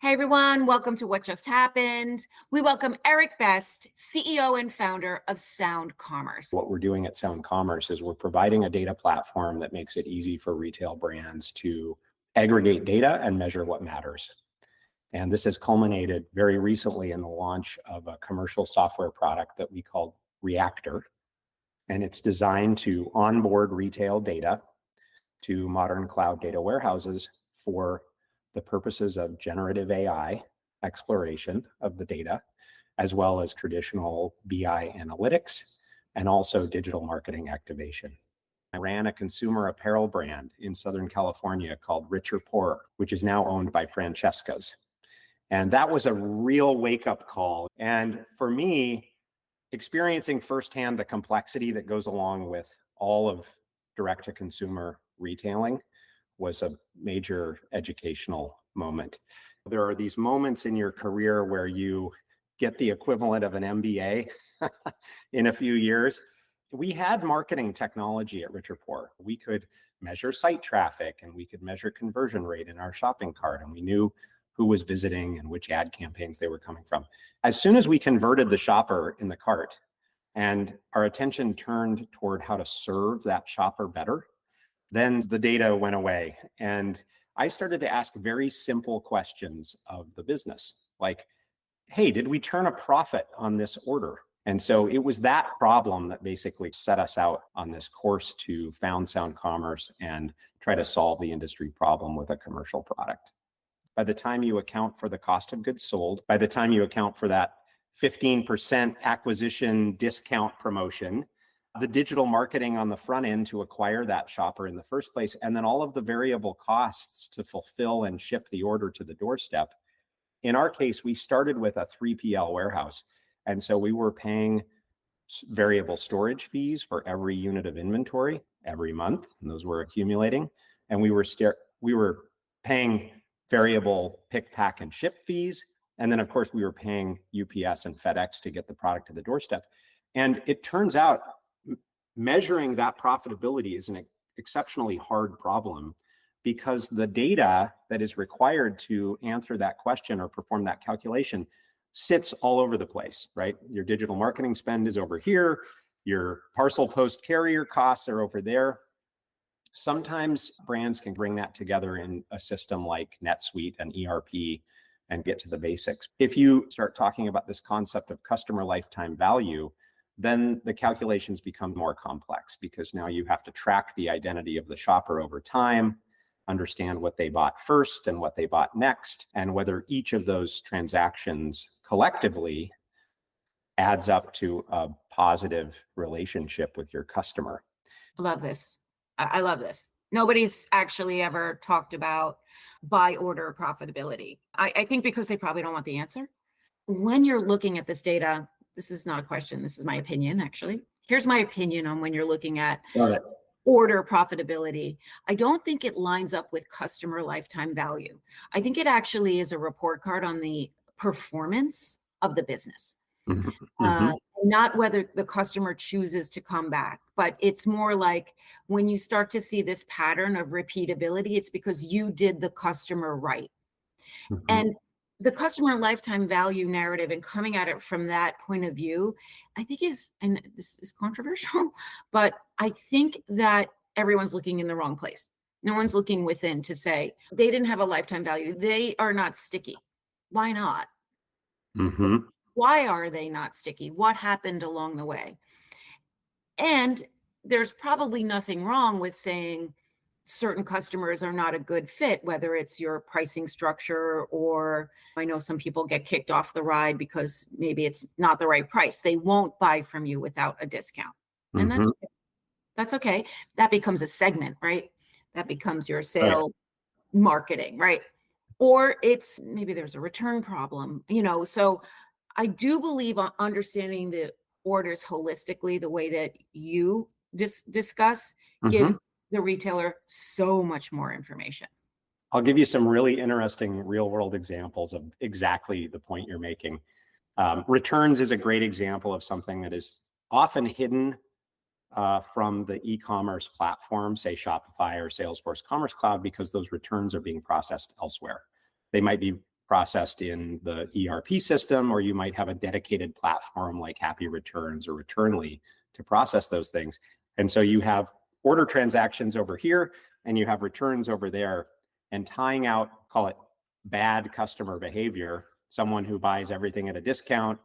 Hey everyone, welcome to What Just Happened. We welcome Eric Best, CEO and founder of SoundCommerce. What we're doing at SoundCommerce is we're providing a data platform that makes it easy for retail brands to aggregate data and measure what matters. And this has culminated very recently in the launch of a commercial software product that we call Reactor. And it's designed to onboard retail data to modern cloud data warehouses for the purposes of generative AI exploration of the data, as well as traditional BI analytics and also digital marketing activation. I ran a consumer apparel brand in Southern California called Richer Poorer, which is now owned by Francesca's. And that was a real wake-up call. And for me, experiencing firsthand the complexity that goes along with all of direct-to-consumer retailing was a major educational moment. There are these moments in your career where you get the equivalent of an MBA in a few years. We had marketing technology at Richer Poorer. We could measure site traffic and we could measure conversion rate in our shopping cart, and we knew who was visiting and which ad campaigns they were coming from. As soon as we converted the shopper in the cart and our attention turned toward how to serve that shopper better, then the data went away. And I started to ask very simple questions of the business, like, hey, did we turn a profit on this order? And so it was that problem that basically set us out on this course to found SoundCommerce and try to solve the industry problem with a commercial product. By the time you account for the cost of goods sold, by the time you account for that 15% acquisition discount promotion, the digital marketing on the front end to acquire that shopper in the first place, and then all of the variable costs to fulfill and ship the order to the doorstep. In our case, we started with a 3PL warehouse. And so we were paying variable storage fees for every unit of inventory every month, and those were accumulating. And we were paying variable pick, pack, and ship fees. And then, of course, we were paying UPS and FedEx to get the product to the doorstep. And it turns out measuring that profitability is an exceptionally hard problem, because the data that is required to answer that question or perform that calculation sits all over the place, right? Your digital marketing spend is over here. Your parcel post carrier costs are over there. Sometimes brands can bring that together in a system like NetSuite and ERP and get to the basics. If you start talking about this concept of customer lifetime value, then the calculations become more complex, because now you have to track the identity of the shopper over time, understand what they bought first and what they bought next, and whether each of those transactions collectively adds up to a positive relationship with your customer. Love this. I love this. Nobody's actually ever talked about buy order profitability. I think because they probably don't want the answer. When you're looking at this data, this is not a question, this is my opinion, actually. Here's my opinion on when you're looking at order profitability. I don't think it lines up with customer lifetime value. I think it actually is a report card on the performance of the business. Not whether the customer chooses to come back, but it's more like when you start to see this pattern of repeatability, it's because you did the customer right. And the customer lifetime value narrative and coming at it from that point of view, I think is, and this is controversial, but I think that everyone's looking in the wrong place. No one's looking within to say, they didn't have a lifetime value. They are not sticky. Why not? Why are they not sticky? What happened along the way? And there's probably nothing wrong with saying certain customers are not a good fit, whether it's your pricing structure, or I know some people get kicked off the ride because maybe it's not the right price. They won't buy from you without a discount. And that's okay. That's okay. That becomes a segment, right? That becomes your sale marketing, right? Or it's maybe there's a return problem, so I do believe on understanding the orders holistically, the way that you discuss gives the retailer so much more information. I'll give you some really interesting real world examples of exactly the point you're making. Returns is a great example of something that is often hidden from the e-commerce platform, say Shopify or Salesforce Commerce Cloud, because those returns are being processed elsewhere. They might be processed in the ERP system, or you might have a dedicated platform like Happy Returns or Returnly to process those things. And so you have order transactions over here and you have returns over there, and tying out, call it bad customer behavior, someone who buys everything at a discount,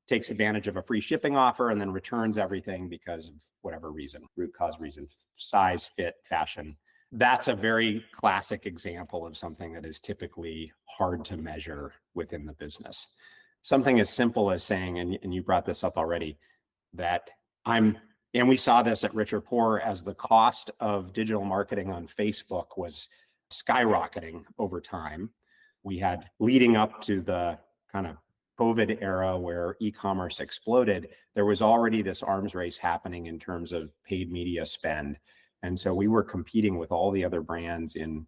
takes advantage of a free shipping offer, and then returns everything because of whatever reason, root cause reason, size, fit, fashion. That's a very classic example of something that is typically hard to measure within the business. Something as simple as saying, and you brought this up already, that and we saw this at Rich or Poor as the cost of digital marketing on Facebook was skyrocketing over time. We had, leading up to the kind of COVID era where e-commerce exploded, there was already this arms race happening in terms of paid media spend. And so we were competing with all the other brands in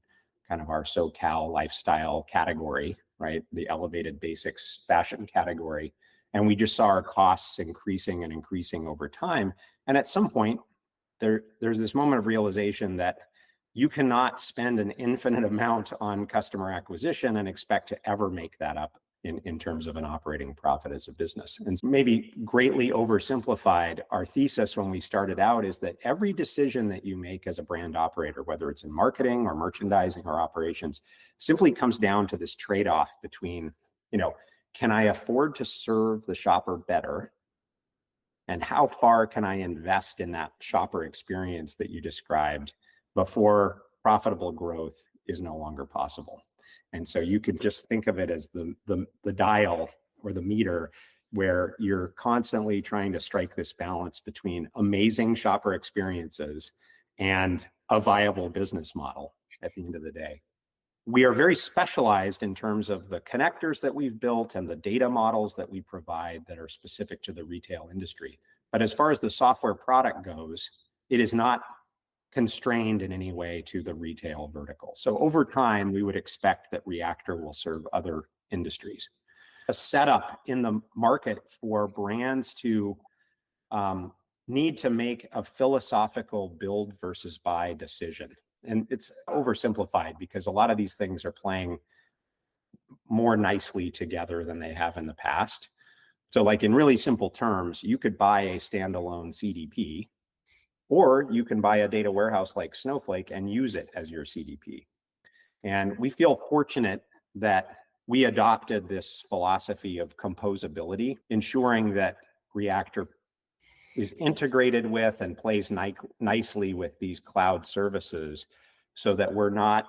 kind of our SoCal lifestyle category, right? The elevated basics fashion category. And we just saw our costs increasing and increasing over time. And at some point, there's this moment of realization that you cannot spend an infinite amount on customer acquisition and expect to ever make that up in terms of an operating profit as a business. And maybe greatly oversimplified, our thesis when we started out is that every decision that you make as a brand operator, whether it's in marketing or merchandising or operations, simply comes down to this trade-off between, can I afford to serve the shopper better? And how far can I invest in that shopper experience that you described before profitable growth is no longer possible? And so you could just think of it as the dial or the meter, where you're constantly trying to strike this balance between amazing shopper experiences and a viable business model at the end of the day. We are very specialized in terms of the connectors that we've built and the data models that we provide that are specific to the retail industry. But as far as the software product goes, it is not constrained in any way to the retail vertical. So over time, we would expect that Reactor will serve other industries. A setup in the market for brands to need to make a philosophical build versus buy decision. And it's oversimplified because a lot of these things are playing more nicely together than they have in the past. So like in really simple terms, you could buy a standalone CDP, or you can buy a data warehouse like Snowflake and use it as your CDP. And we feel fortunate that we adopted this philosophy of composability, ensuring that Reactor is integrated with and plays nicely with these cloud services, so that we're not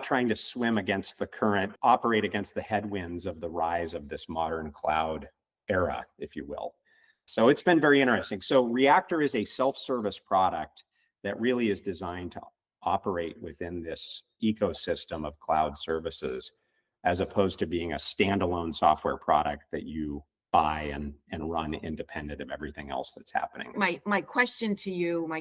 trying to swim against the current, operate against the headwinds of the rise of this modern cloud era, if you will. So it's been very interesting. So Reactor is a self-service product that really is designed to operate within this ecosystem of cloud services, as opposed to being a standalone software product that you buy and run independent of everything else that's happening. My question to you,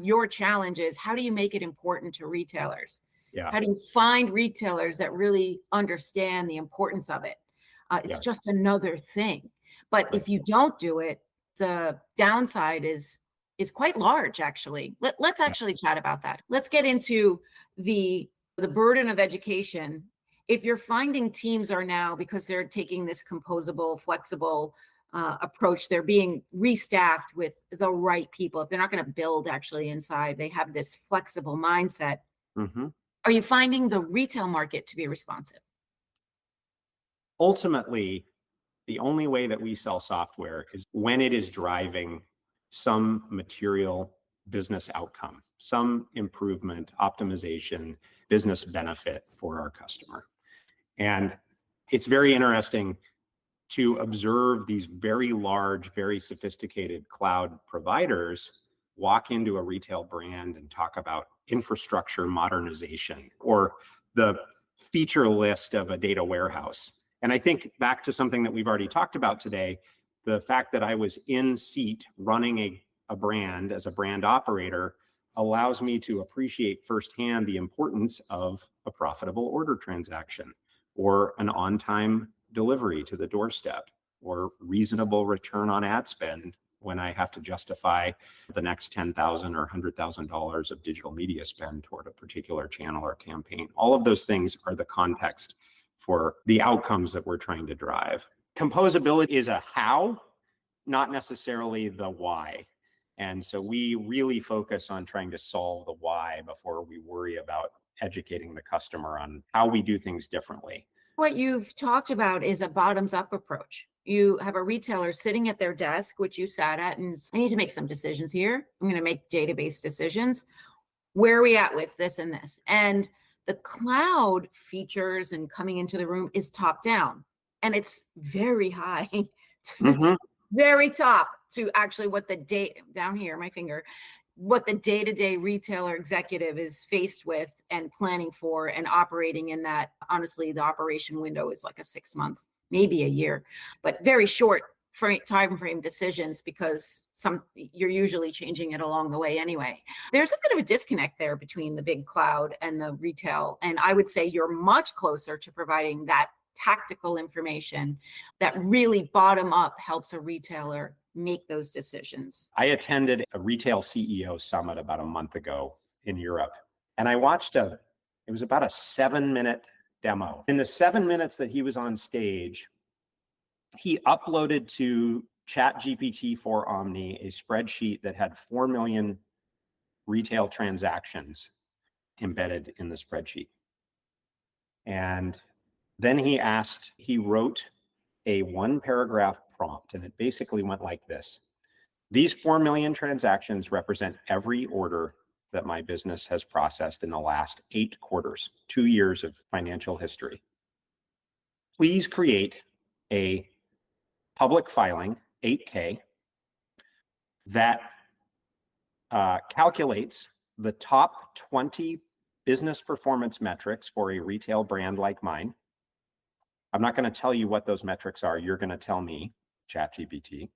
your challenge is, how do you make it important to retailers? Yeah. How do you find retailers that really understand the importance of it? It's just another thing. But if you don't do it, the downside is quite large, actually. Let's actually chat about that. Let's get into the burden of education. If you're finding teams are now, because they're taking this composable, flexible approach, they're being restaffed with the right people. If they're not going to build actually inside, they have this flexible mindset. Mm-hmm. Are you finding the retail market to be responsive? Ultimately, the only way that we sell software is when it is driving some material business outcome, some improvement, optimization, business benefit for our customer. And it's very interesting to observe these very large, very sophisticated cloud providers walk into a retail brand and talk about infrastructure modernization or the feature list of a data warehouse. And I think back to something that we've already talked about today, the fact that I was in seat running a brand as a brand operator allows me to appreciate firsthand the importance of a profitable order transaction, or an on-time delivery to the doorstep, or reasonable return on ad spend when I have to justify the next $10,000 or $100,000 of digital media spend toward a particular channel or campaign. All of those things are the context for the outcomes that we're trying to drive. Composability is a how, not necessarily the why. And so we really focus on trying to solve the why before we worry about educating the customer on how we do things differently. What you've talked about is a bottoms up approach. You have a retailer sitting at their desk, which you sat at, and I need to make some decisions here. I'm going to make database decisions. Where are we at with this and this? And the cloud features and coming into the room is top down, and it's very high to the very top to actually what the data down here, my finger, what the day-to-day retailer executive is faced with and planning for and operating in that. Honestly, the operation window is like a 6 month, maybe a year, but very short time frame decisions, because you're usually changing it along the way anyway. There's a bit of a disconnect there between the big cloud and the retail. And I would say you're much closer to providing that tactical information that really bottom up helps a retailer make those decisions. I attended a retail CEO summit about a month ago in Europe, and I watched it was about a 7-minute demo. In the 7 minutes that he was on stage, he uploaded to ChatGPT for Omni a spreadsheet that had 4 million retail transactions embedded in the spreadsheet. And then he wrote a 1-paragraph prompt, and it basically went like this. These 4 million transactions represent every order that my business has processed in the last 8 quarters, 2 years of financial history. Please create a public filing, 8K, that calculates the top 20 business performance metrics for a retail brand like mine. I'm not going to tell you what those metrics are. You're going to tell me, ChatGPT.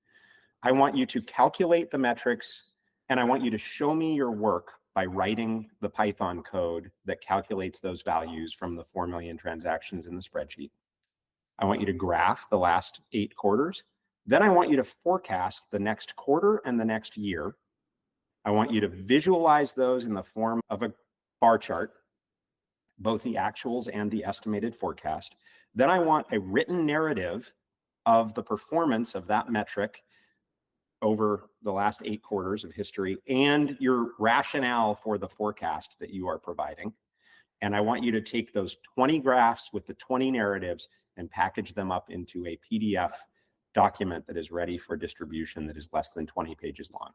I want you to calculate the metrics, and I want you to show me your work by writing the Python code that calculates those values from the 4 million transactions in the spreadsheet. I want you to graph the last 8 quarters. Then I want you to forecast the next quarter and the next year. I want you to visualize those in the form of a bar chart, both the actuals and the estimated forecast. Then I want a written narrative of the performance of that metric over the last 8 quarters of history and your rationale for the forecast that you are providing. And I want you to take those 20 graphs with the 20 narratives and package them up into a PDF document that is ready for distribution that is less than 20 pages long.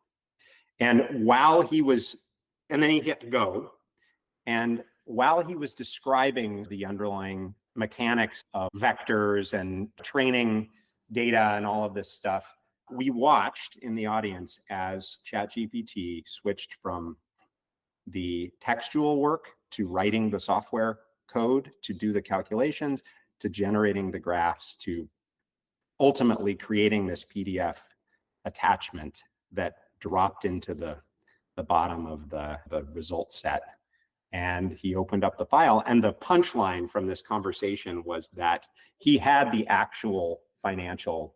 And then he hit go. And while he was describing the underlying mechanics of vectors and training data and all of this stuff, we watched in the audience as ChatGPT switched from the textual work to writing the software code to do the calculations, to generating the graphs, to ultimately creating this PDF attachment that dropped into the bottom of the result set. And he opened up the file. And the punchline from this conversation was that he had the actual financial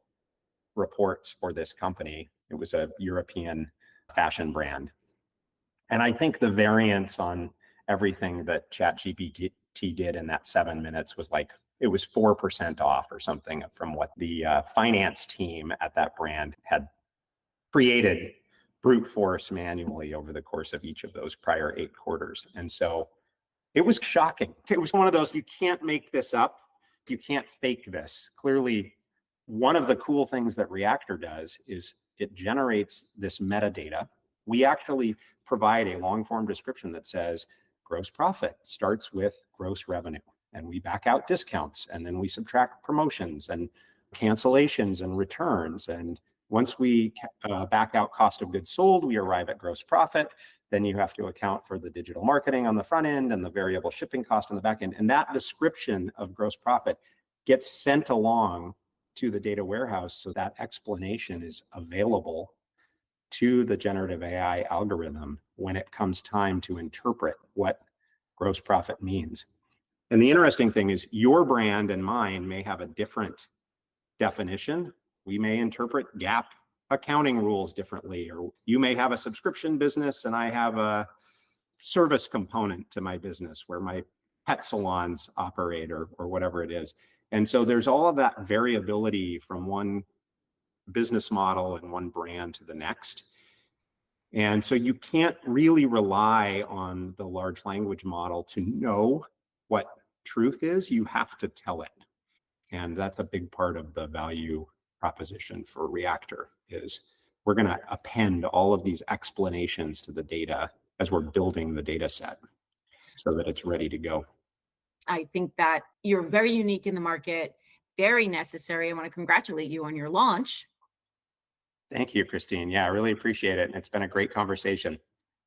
reports for this company. It was a European fashion brand. And I think the variance on everything that ChatGPT did in that 7 minutes was like, it was 4% off or something from what the finance team at that brand had created brute force manually over the course of each of those prior 8 quarters. And so it was shocking. It was one of those, you can't make this up. You can't fake this. Clearly, one of the cool things that Reactor does is it generates this metadata. We actually provide a long form description that says gross profit starts with gross revenue, and we back out discounts, and then we subtract promotions and cancellations and returns. And once we back out cost of goods sold, we arrive at gross profit. Then you have to account for the digital marketing on the front end and the variable shipping cost on the back end. And that description of gross profit gets sent along to the data warehouse, so that explanation is available to the generative AI algorithm when it comes time to interpret what gross profit means. And the interesting thing is your brand and mine may have a different definition. We may interpret GAAP accounting rules differently, or you may have a subscription business and I have a service component to my business where my pet salons operate or whatever it is. And so there's all of that variability from one business model and one brand to the next. And so you can't really rely on the large language model to know what truth is. You have to tell it. And that's a big part of the value proposition for Reactor is we're going to append all of these explanations to the data as we're building the data set so that it's ready to go. I think that you're very unique in the market, very necessary. I want to congratulate you on your launch. Thank you, Christine. Yeah, I really appreciate it. It's been a great conversation.